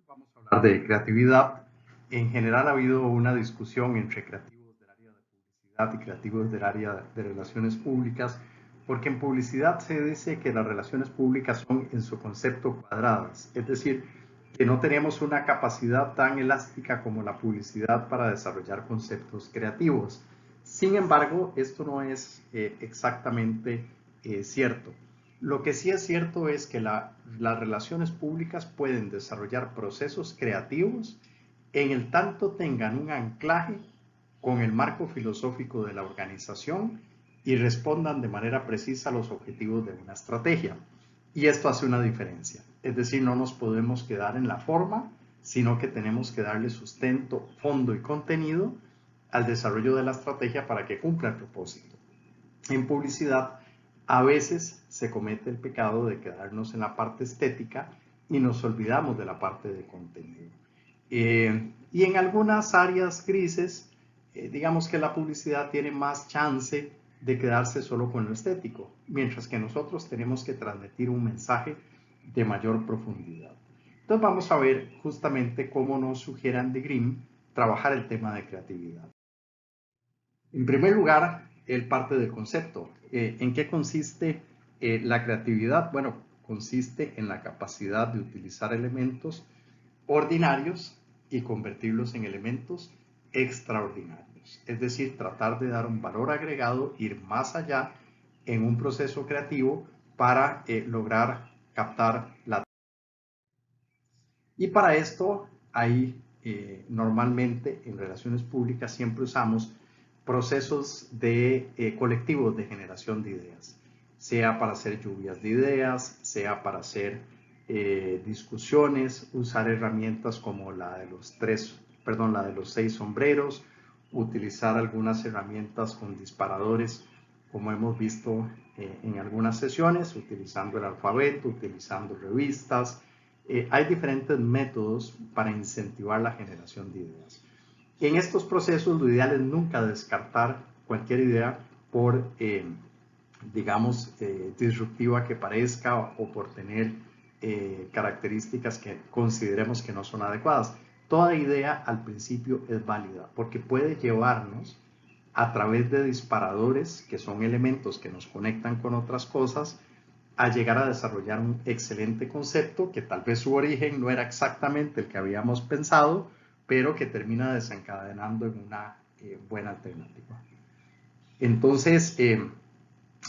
Vamos a hablar de creatividad. En general ha habido una discusión entre creativos del área de publicidad y creativos del área de relaciones públicas, porque en publicidad se dice que las relaciones públicas son en su concepto cuadradas, es decir, que no tenemos una capacidad tan elástica como la publicidad para desarrollar conceptos creativos. Sin embargo, esto no es exactamente cierto. Lo que sí es cierto es que las relaciones públicas pueden desarrollar procesos creativos en el tanto tengan un anclaje con el marco filosófico de la organización y respondan de manera precisa a los objetivos de una estrategia. Y esto hace una diferencia. Es decir, no nos podemos quedar en la forma, sino que tenemos que darle sustento, fondo y contenido al desarrollo de la estrategia para que cumpla el propósito. En publicidad, a veces se comete el pecado de quedarnos en la parte estética y nos olvidamos de la parte de contenido. Y en algunas áreas grises, digamos que la publicidad tiene más chance de quedarse solo con lo estético, mientras que nosotros tenemos que transmitir un mensaje de mayor profundidad. Entonces vamos a ver justamente cómo nos sugiere Andy Green trabajar el tema de creatividad. En primer lugar, él parte del concepto. ¿En qué consiste la creatividad? Bueno, consiste en la capacidad de utilizar elementos ordinarios y convertirlos en elementos extraordinarios. Es decir, tratar de dar un valor agregado, ir más allá en un proceso creativo para lograr captar la... Y para esto hay normalmente en relaciones públicas siempre usamos procesos de colectivos de generación de ideas, sea para hacer lluvias de ideas, sea para hacer discusiones, usar herramientas como la de los 6 sombreros, utilizar algunas herramientas con disparadores, como hemos visto en algunas sesiones, utilizando el alfabeto, utilizando revistas. Hay diferentes métodos para incentivar la generación de ideas. En estos procesos lo ideal es nunca descartar cualquier idea por, digamos, disruptiva que parezca o por tener características que consideremos que no son adecuadas. Toda idea al principio es válida porque puede llevarnos a través de disparadores, que son elementos que nos conectan con otras cosas, a llegar a desarrollar un excelente concepto que tal vez su origen no era exactamente el que habíamos pensado, pero que termina desencadenando en una buena alternativa. Entonces,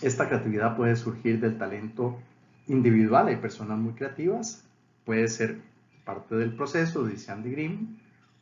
esta creatividad puede surgir del talento individual. Hay personas muy creativas, puede ser parte del proceso, dice Andy Green,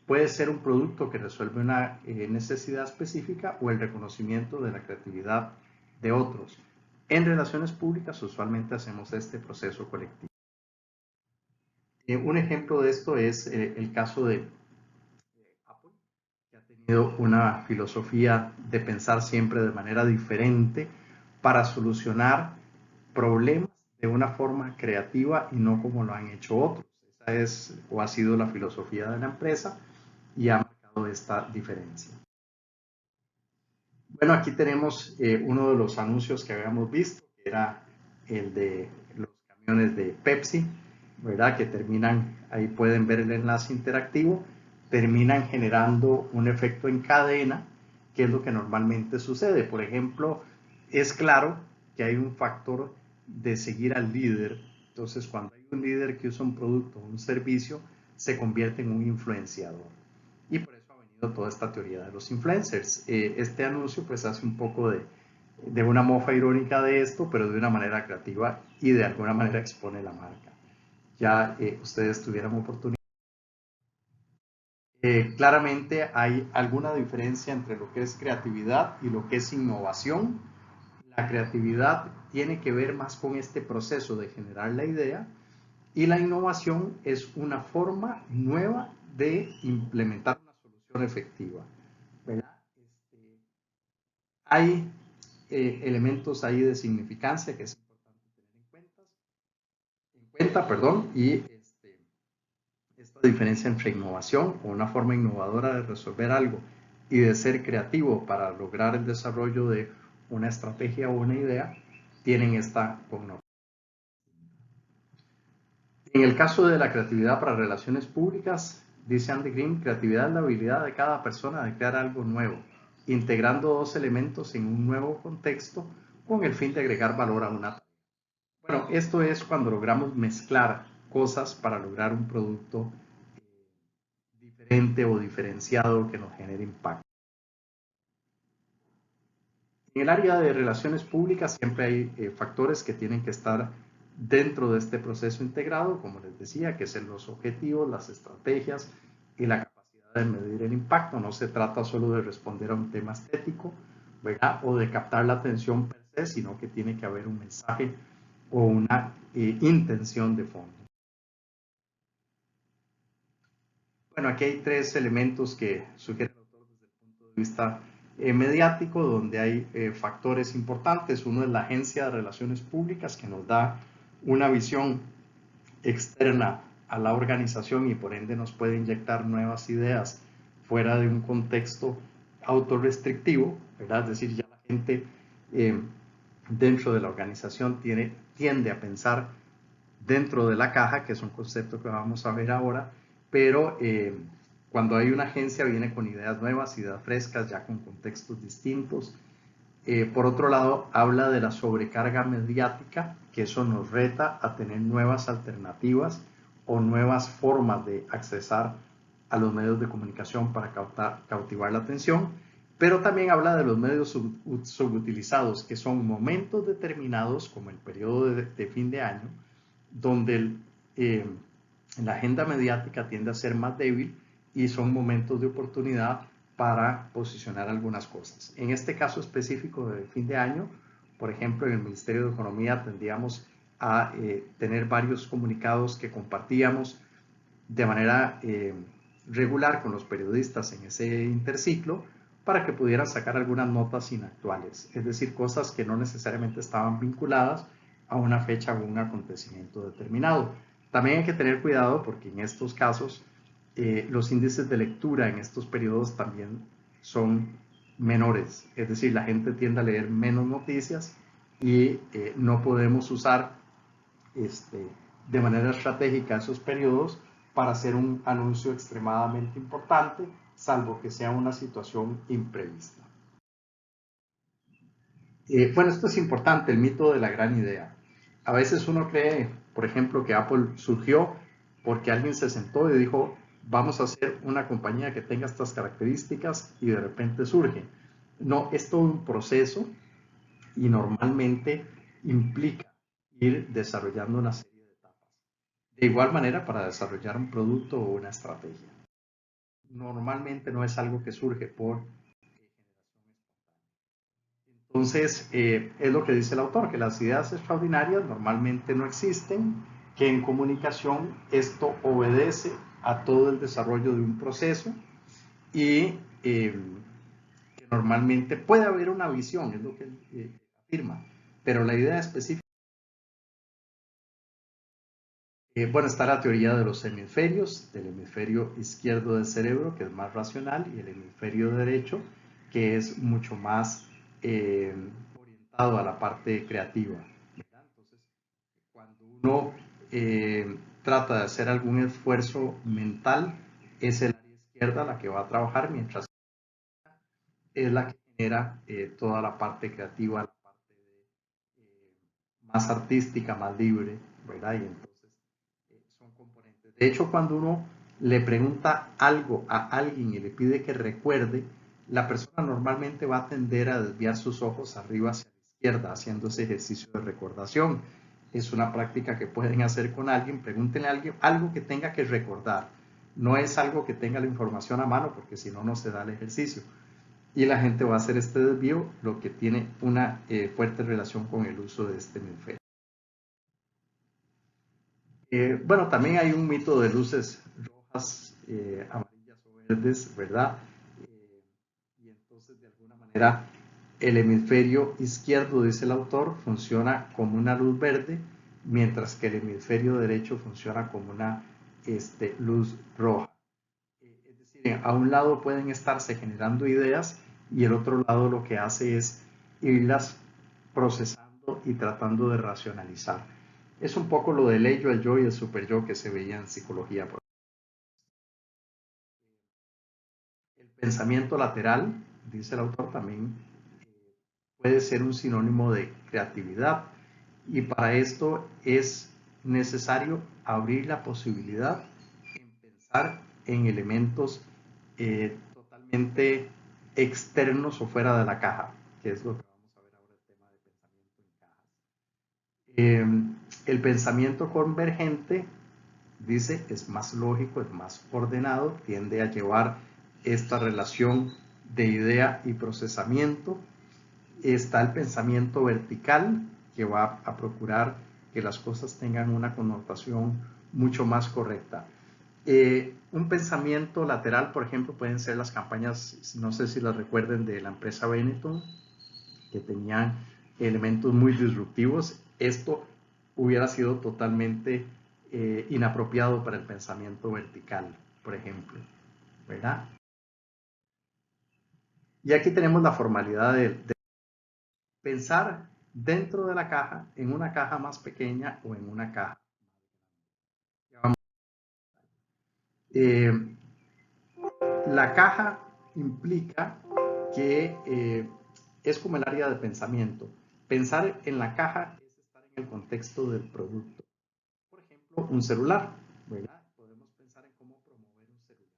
puede ser un producto que resuelve una necesidad específica o el reconocimiento de la creatividad de otros. En relaciones públicas usualmente hacemos este proceso colectivo. Un ejemplo de esto es el caso de Apple, que ha tenido una filosofía de pensar siempre de manera diferente para solucionar problemas de una forma creativa y no como lo han hecho otros. Esa es o ha sido la filosofía de la empresa y ha marcado esta diferencia. Bueno, aquí tenemos uno de los anuncios que habíamos visto, que era el de los camiones de Pepsi, ¿verdad? Que terminan, ahí pueden ver el enlace interactivo, terminan generando un efecto en cadena, que es lo que normalmente sucede. Por ejemplo, es claro que hay un factor de seguir al líder. Entonces, cuando hay un líder que usa un producto o un servicio, se convierte en un influenciador. Y por eso ha venido toda esta teoría de los influencers. Este anuncio pues hace un poco de una mofa irónica de esto, pero de una manera creativa y de alguna manera expone la marca. Ya ustedes tuvieran oportunidad. Claramente hay alguna diferencia entre lo que es creatividad y lo que es innovación. La creatividad tiene que ver más con este proceso de generar la idea y la innovación es una forma nueva de implementar una solución efectiva, ¿verdad? Hay elementos ahí de significancia que es importante tener perdón, y esta diferencia entre innovación o una forma innovadora de resolver algo y de ser creativo para lograr el desarrollo de una estrategia o una idea, tienen esta connotación. En el caso de la creatividad para relaciones públicas, dice Andy Green, creatividad es la habilidad de cada persona de crear algo nuevo, integrando dos elementos en un nuevo contexto con el fin de agregar valor a una tarea. Bueno, esto es cuando logramos mezclar cosas para lograr un producto diferente o diferenciado que nos genere impacto. En el área de relaciones públicas siempre hay factores que tienen que estar dentro de este proceso integrado, como les decía, que son los objetivos, las estrategias y la capacidad de medir el impacto. No se trata solo de responder a un tema estético, ¿verdad? O de captar la atención per se, sino que tiene que haber un mensaje o una intención de fondo. Bueno, aquí hay tres elementos que sugiere el autor desde el punto de vista mediático, donde hay factores importantes. Uno es la Agencia de Relaciones Públicas, que nos da una visión externa a la organización y por ende nos puede inyectar nuevas ideas fuera de un contexto autorrestrictivo, ¿verdad? Es decir, ya la gente dentro de la organización tiende a pensar dentro de la caja, que es un concepto que vamos a ver ahora, pero cuando hay una agencia viene con ideas nuevas, ideas frescas, ya con contextos distintos. Por otro lado, habla de la sobrecarga mediática, que eso nos reta a tener nuevas alternativas o nuevas formas de accesar a los medios de comunicación para cautivar la atención, pero también habla de los medios subutilizados, que son momentos determinados, como el periodo de fin de año, donde la agenda mediática tiende a ser más débil y son momentos de oportunidad para posicionar algunas cosas. En este caso específico de fin de año, por ejemplo, en el Ministerio de Economía tendríamos a tener varios comunicados que compartíamos de manera regular con los periodistas en ese interciclo para que pudieran sacar algunas notas inactuales, es decir, cosas que no necesariamente estaban vinculadas a una fecha o un acontecimiento determinado. También hay que tener cuidado porque en estos casos los índices de lectura en estos periodos también son menores, es decir, la gente tiende a leer menos noticias y no podemos usar de manera estratégica esos periodos para hacer un anuncio extremadamente importante, salvo que sea una situación imprevista. Bueno, esto es importante, el mito de la gran idea. A veces uno cree, por ejemplo, que Apple surgió porque alguien se sentó y dijo, vamos a hacer una compañía que tenga estas características y de repente surge. No, es todo un proceso y normalmente implica ir desarrollando una serie de etapas. De igual manera, para desarrollar un producto o una estrategia. Normalmente no es algo que surge por entonces, es lo que dice el autor, que las ideas extraordinarias normalmente no existen, que en comunicación esto obedece a todo el desarrollo de un proceso y que normalmente puede haber una visión, es lo que afirma, pero la idea específica. Bueno, está la teoría de los hemisferios, del hemisferio izquierdo del cerebro, que es más racional, y el hemisferio derecho, que es mucho más orientado a la parte creativa. ¿Verdad? Entonces, cuando uno trata de hacer algún esfuerzo mental, es el área izquierda la que va a trabajar, mientras es la que genera toda la parte creativa, la parte más artística, más libre, ¿verdad? Y entonces son componentes. De hecho, cuando uno le pregunta algo a alguien y le pide que recuerde, la persona normalmente va a tender a desviar sus ojos arriba hacia la izquierda, haciendo ese ejercicio de recordación. Es una práctica que pueden hacer con alguien, pregúntenle a alguien algo que tenga que recordar. No es algo que tenga la información a mano, porque si no, no se da el ejercicio. Y la gente va a hacer este desvío, lo que tiene una fuerte relación con el uso de este hemisferio. Bueno, también hay un mito de luces rojas, amarillas o verdes, ¿verdad? Y entonces, de alguna manera, el hemisferio izquierdo, dice el autor, funciona como una luz verde, mientras que el hemisferio derecho funciona como una luz roja. Es decir, a un lado pueden estarse generando ideas y el otro lado lo que hace es irlas procesando y tratando de racionalizar. Es un poco lo del ello, el yo y el superyo que se veía en psicología. El pensamiento lateral, dice el autor, también puede ser un sinónimo de creatividad y para esto es necesario abrir la posibilidad de pensar en elementos totalmente externos o fuera de la caja, que es lo que vamos a ver ahora el tema de pensamiento en cajas. El pensamiento convergente, dice, es más lógico, es más ordenado, tiende a llevar esta relación de idea y procesamiento. Está el pensamiento vertical, que va a procurar que las cosas tengan una connotación mucho más correcta. Un pensamiento lateral, por ejemplo, pueden ser las campañas, no sé si las recuerden, de la empresa Benetton, que tenían elementos muy disruptivos. Esto hubiera sido totalmente inapropiado para el pensamiento vertical, por ejemplo, ¿verdad? Y aquí tenemos la formalidad de pensar dentro de la caja, en una caja más pequeña o en una caja. Eh, la caja implica que es como el área de pensamiento. Pensar en la caja es estar en el contexto del producto. Por ejemplo, un celular, ¿verdad? Podemos pensar en cómo promover un celular.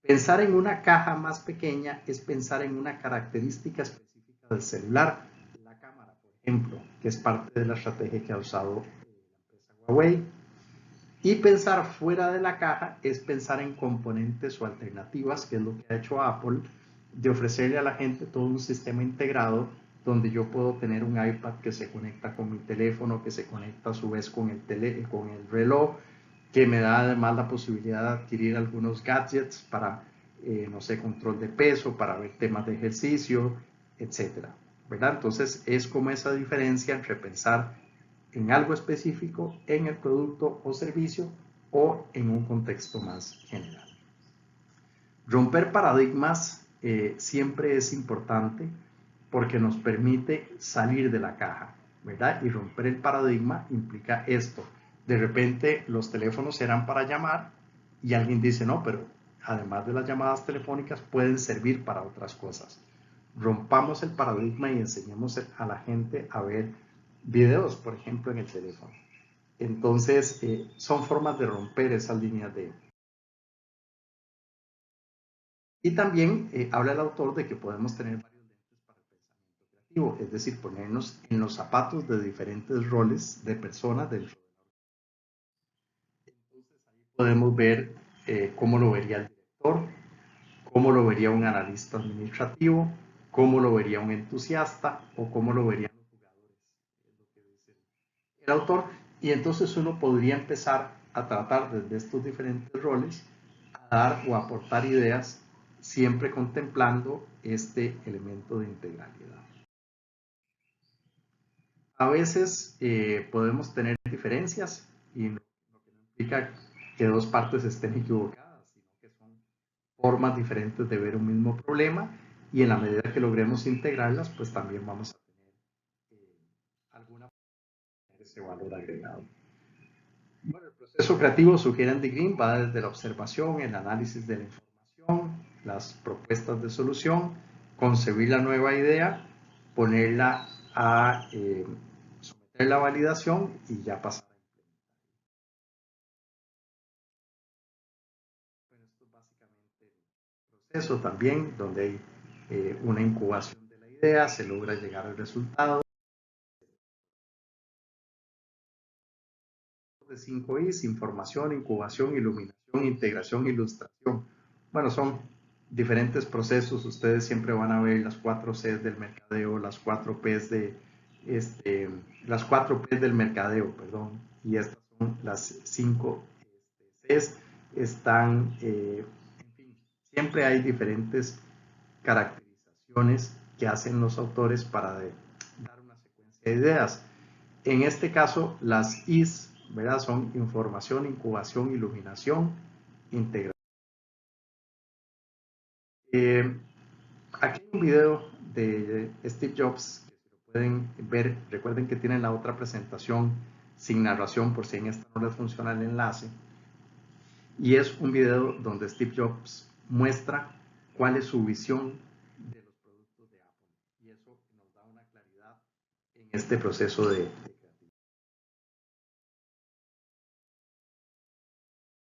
Pensar en una caja más pequeña es pensar en una característica específica del celular, la cámara, por ejemplo, que es parte de la estrategia que ha usado la empresa Huawei. Y pensar fuera de la caja es pensar en componentes o alternativas, que es lo que ha hecho Apple, de ofrecerle a la gente todo un sistema integrado donde yo puedo tener un iPad que se conecta con mi teléfono, que se conecta a su vez con con el reloj, que me da además la posibilidad de adquirir algunos gadgets para, no sé, control de peso, para ver temas de ejercicio, etcétera, ¿verdad? Entonces es como esa diferencia entre pensar en algo específico, en el producto o servicio o en un contexto más general. Romper paradigmas siempre es importante porque nos permite salir de la caja, ¿verdad? Y romper el paradigma implica esto. De repente los teléfonos eran para llamar y alguien dice, no, pero además de las llamadas telefónicas pueden servir para otras cosas. Rompamos el paradigma y enseñemos a la gente a ver videos, por ejemplo, en el teléfono. Entonces, son formas de romper esas líneas de... Y también habla el autor de que podemos tener varios lentes para el pensamiento creativo, es decir, ponernos en los zapatos de diferentes roles de personas dentro de la organización. Entonces, ahí podemos ver cómo lo vería el director, cómo lo vería un analista administrativo, cómo lo vería un entusiasta o cómo lo verían los jugadores, es lo que dice el autor. Y entonces uno podría empezar a tratar desde estos diferentes roles a dar o aportar ideas siempre contemplando este elemento de integralidad. A veces podemos tener diferencias y lo que no implica que dos partes estén equivocadas, sino que son formas diferentes de ver un mismo problema y en la medida que logremos integrarlas, pues también vamos a tener alguna de ese valor agregado. Bueno, el proceso creativo, sugiere Andy Green, va desde la observación, el análisis de la información, las propuestas de solución, concebir la nueva idea, ponerla a someter la validación y ya pasar a implementar. Bueno, esto es básicamente el proceso también, donde hay una incubación de la idea, se logra llegar al resultado. De 5 Is, información, incubación, iluminación, integración, ilustración. Bueno, son diferentes procesos. Ustedes siempre van a ver las 4 Cs del mercadeo, las 4 Ps las 4 Ps del mercadeo, perdón. Y estas son las 5 Cs. Están, en fin, siempre hay diferentes caracterizaciones que hacen los autores para dar una secuencia de ideas. En este caso, las Is, ¿verdad? Son información, incubación, iluminación, integración. Eh, Aquí hay un video de Steve Jobs, que si lo pueden ver, recuerden que tienen la otra presentación sin narración por si en esta no les funciona el enlace. Y es un video donde Steve Jobs muestra cuál es su visión de los productos de Apple. Y eso nos da una claridad en este proceso de creatividad.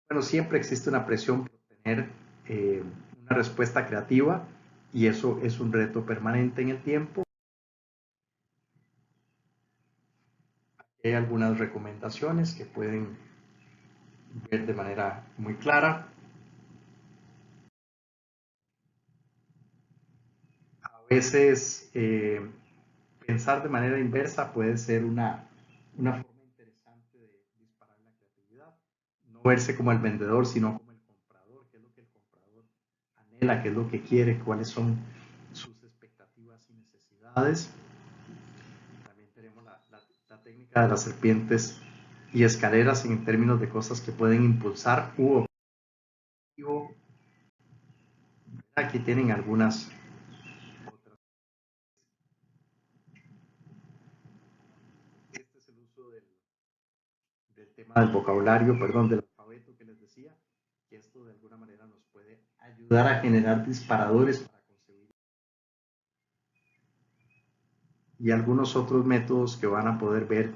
Bueno, siempre existe una presión por tener una respuesta creativa y eso es un reto permanente en el tiempo. Hay algunas recomendaciones que pueden ver de manera muy clara. A veces pensar de manera inversa puede ser una forma interesante de disparar la creatividad. No verse como el vendedor, sino como el comprador, qué es lo que el comprador anhela, qué es lo que quiere, cuáles son sus expectativas y necesidades. También tenemos la técnica de las serpientes y escaleras en términos de cosas que pueden impulsar u objetivo. Aquí tienen algunas otras. Este es el uso del tema del vocabulario, perdón, del alfabeto que les decía, que esto de alguna manera nos puede ayudar a generar disparadores para conseguir. Y algunos otros métodos que van a poder ver.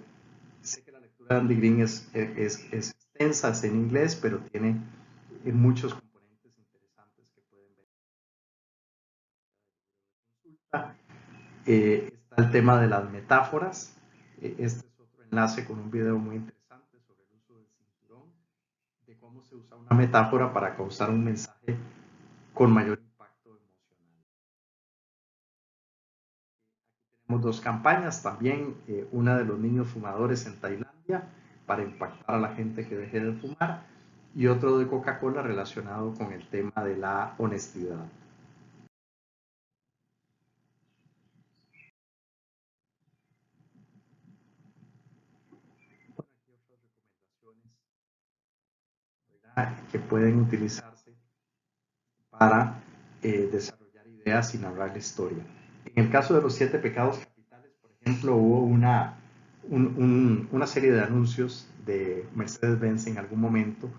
Sé que la lectura de Andy Green es extensa, es en inglés, pero tiene muchos componentes interesantes que pueden ver. Está el tema de las metáforas. Este es otro enlace con un video muy interesante sobre el uso del cinturón, de cómo se usa una metáfora para causar un mensaje con mayor impacto emocional. Aquí tenemos dos campañas, también una de los niños fumadores en Tailandia para impactar a la gente que deje de fumar y otro de Coca-Cola relacionado con el tema de la honestidad. Bueno, aquí otras recomendaciones, ¿verdad?, que pueden utilizarse para desarrollar ideas y narrar la historia. En el caso de los 7 pecados capitales, por ejemplo, hubo una serie de anuncios de Mercedes-Benz en algún momento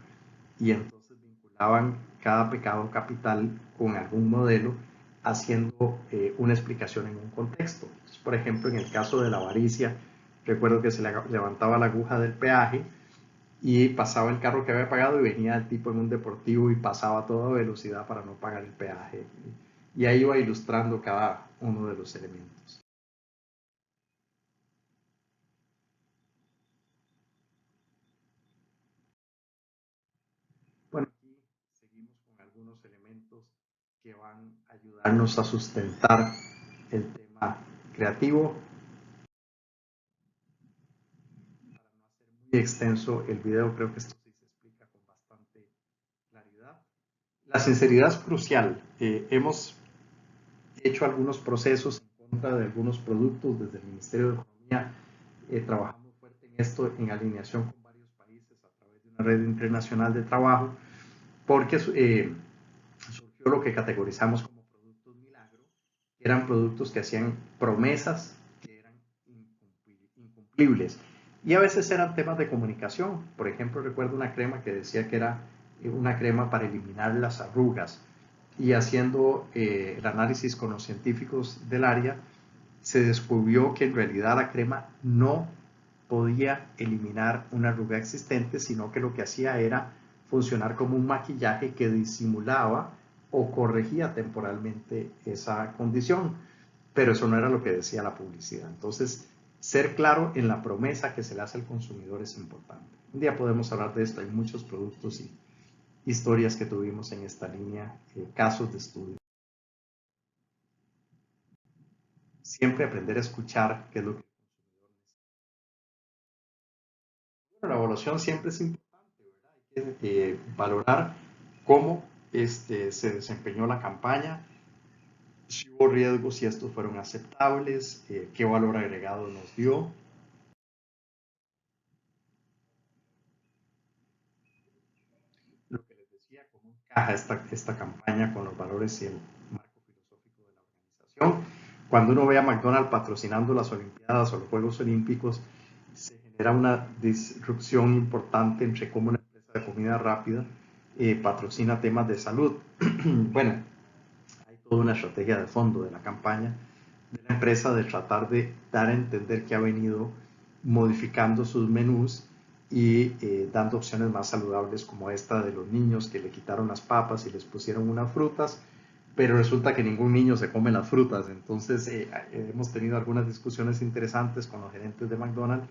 y entonces vinculaban cada pecado capital con algún modelo haciendo una explicación en un contexto. Entonces, por ejemplo, en el caso de la avaricia, recuerdo que se levantaba la aguja del peaje y pasaba el carro que había pagado y venía el tipo en un deportivo y pasaba a toda velocidad para no pagar el peaje. Y ahí iba ilustrando cada uno de los elementos. Bueno, aquí seguimos con algunos elementos que van a ayudarnos a sustentar el tema creativo. Para no hacer muy extenso el video, creo que esto sí se explica con bastante claridad. La sinceridad es crucial. Hemos hecho algunos procesos en contra de algunos productos desde el Ministerio de Economía. Trabajamos fuerte en esto en alineación con varios países a través de una red internacional de trabajo, porque surgió lo que categorizamos como productos milagro, que eran productos que hacían promesas que eran incumplibles. Y a veces eran temas de comunicación. Por ejemplo, recuerdo una crema que decía que era una crema para eliminar las arrugas. Y haciendo el análisis con los científicos del área, se descubrió que en realidad la crema no podía eliminar una arruga existente, sino que lo que hacía era funcionar como un maquillaje que disimulaba o corregía temporalmente esa condición. Pero eso no era lo que decía la publicidad. Entonces, ser claro en la promesa que se le hace al consumidor es importante. Un día podemos hablar de esto, hay muchos productos y historias que tuvimos en esta línea, casos de estudio. Siempre aprender a escuchar qué es lo que el consumidor necesita. Bueno, la evaluación siempre es importante, ¿verdad? Hay que valorar cómo se desempeñó la campaña, si hubo riesgos, si estos fueron aceptables, qué valor agregado nos dio. Lo que les decía, cómo encaja esta campaña con los valores y el marco filosófico de la organización. Cuando uno ve a McDonald's patrocinando las Olimpiadas o los Juegos Olímpicos, se genera una disrupción importante entre cómo una empresa de comida rápida patrocina temas de salud. Bueno, hay toda una estrategia de fondo de la campaña de la empresa de tratar de dar a entender que ha venido modificando sus menús y dando opciones más saludables como esta de los niños que le quitaron las papas y les pusieron unas frutas, pero resulta que ningún niño se come las frutas. Entonces hemos tenido algunas discusiones interesantes con los gerentes de McDonald's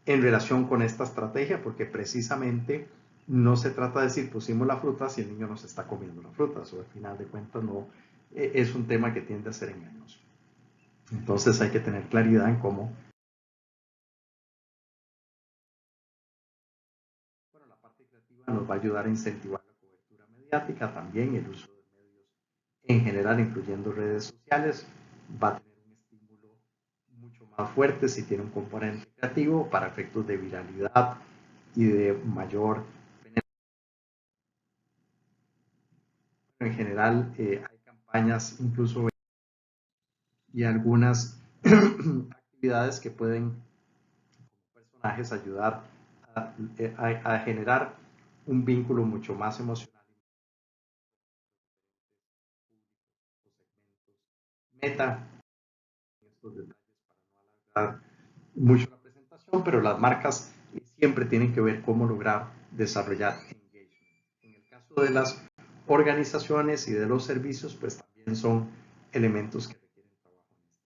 en relación con esta estrategia, porque precisamente no se trata de decir pusimos la fruta si el niño no se está comiendo las frutas, o al final de cuentas no, es un tema que tiende a ser engañoso. Entonces hay que tener claridad en cómo. Bueno, la parte creativa nos va a ayudar a incentivar la cobertura mediática, también el uso de medios en general, incluyendo redes sociales, va a tener un estímulo mucho más fuerte si tiene un componente creativo para efectos de viralidad y de mayor penetración. En general, hay campañas incluso y algunas actividades que pueden, como personajes, ayudar a generar un vínculo mucho más emocional. Meta estos detalles para no alargar mucho la presentación, pero las marcas siempre tienen que ver cómo lograr desarrollar engagement. En el caso de las organizaciones y de los servicios, pues también son elementos que